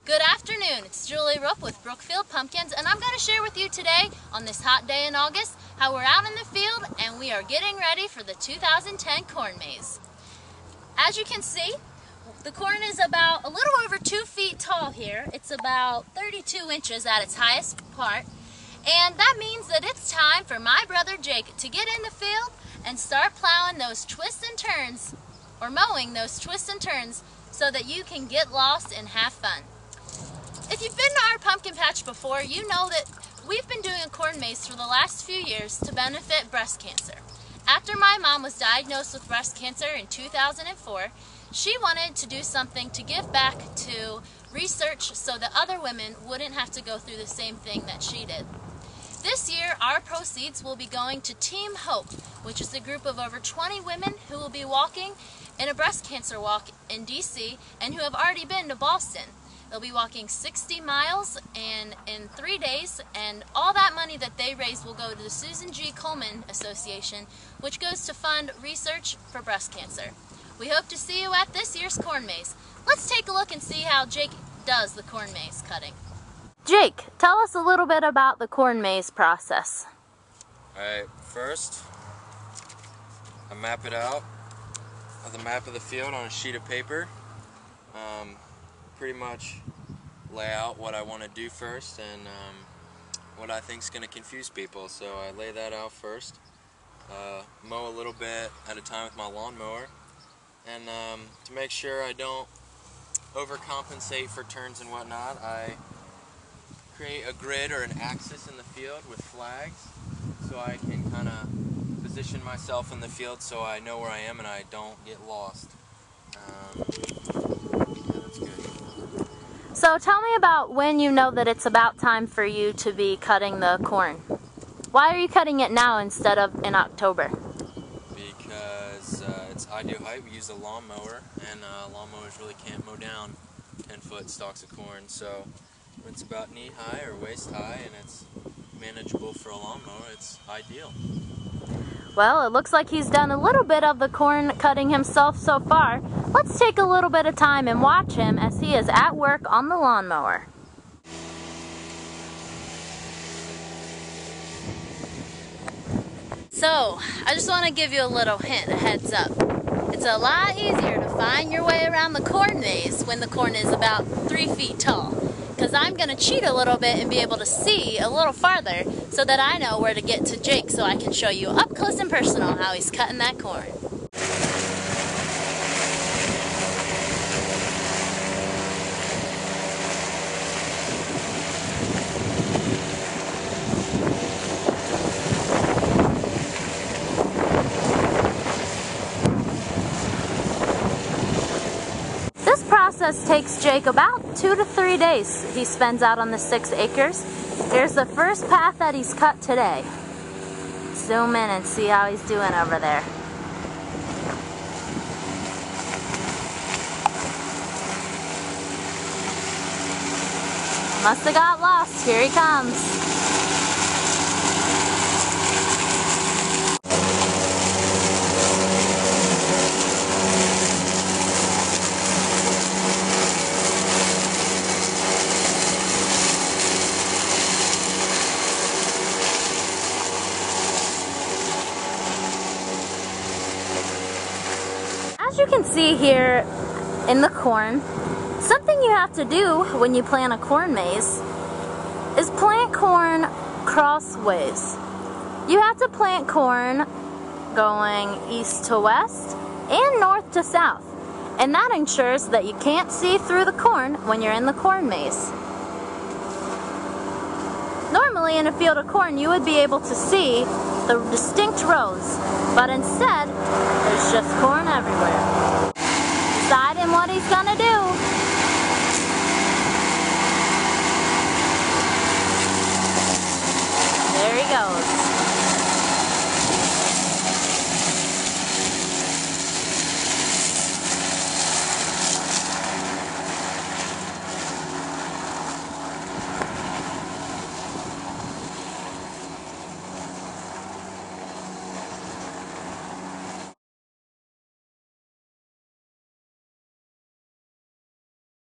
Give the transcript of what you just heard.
Good afternoon, it's Julie Rupp with Brookfield Pumpkins, and I'm going to share with you today on this hot day in August how we're out in the field and we are getting ready for the 2010 corn maze. As you can see, the corn is about a little over 2 feet tall here. It's about 32 inches at its highest part, and that means that it's time for my brother Jake to get in the field and start plowing those twists and turns, or mowing those twists and turns, so that you can get lost and have fun. If you've been to our pumpkin patch before, you know that we've been doing a corn maze for the last few years to benefit breast cancer. After my mom was diagnosed with breast cancer in 2004, she wanted to do something to give back to research so that other women wouldn't have to go through the same thing that she did. This year, our proceeds will be going to Team Hope, which is a group of over 20 women who will be walking in a breast cancer walk in DC and who have already been to Boston. They'll be walking 60 miles in 3 days, and all that money that they raise will go to the Susan G. Komen Association, which goes to fund research for breast cancer. We hope to see you at this year's corn maze. Let's take a look and see how Jake does the corn maze cutting. Jake, tell us a little bit about the corn maze process. Alright, first I map it out with a map of the field on a sheet of paper. Pretty much lay out what I want to do first and what I think is going to confuse people. So I lay that out first, mow a little bit at a time with my lawnmower, and to make sure I don't overcompensate for turns and whatnot, I create a grid or an axis in the field with flags so I can kind of position myself in the field so I know where I am and I don't get lost. Yeah, that's good. So tell me about when you know that it's about time for you to be cutting the corn. Why are you cutting it now instead of in October? Because it's ideal height. We use a lawnmower, and lawnmowers really can't mow down 10-foot stalks of corn. So when it's about knee high or waist high and it's manageable for a lawnmower, it's ideal. Well, it looks like he's done a little bit of the corn cutting himself so far. Let's take a little bit of time and watch him as he is at work on the lawnmower. So, I just want to give you a little hint, a heads up. It's a lot easier to find your way around the corn maze when the corn is about 3 feet tall. Because I'm going to cheat a little bit and be able to see a little farther so that I know where to get to Jake so I can show you up close and personal how he's cutting that corn. This process takes Jake about 2 to 3 days he spends out on the 6 acres. Here's the first path that he's cut today. Zoom in and see how he's doing over there. Must have got lost. Here he comes. As you can see here in the corn, something you have to do when you plant a corn maze is plant corn crossways. You have to plant corn going east to west and north to south, and that ensures that you can't see through the corn when you're in the corn maze. Normally in a field of corn you would be able to see the distinct rows, but instead there's just corn everywhere. Deciding what he's gonna do. There he goes.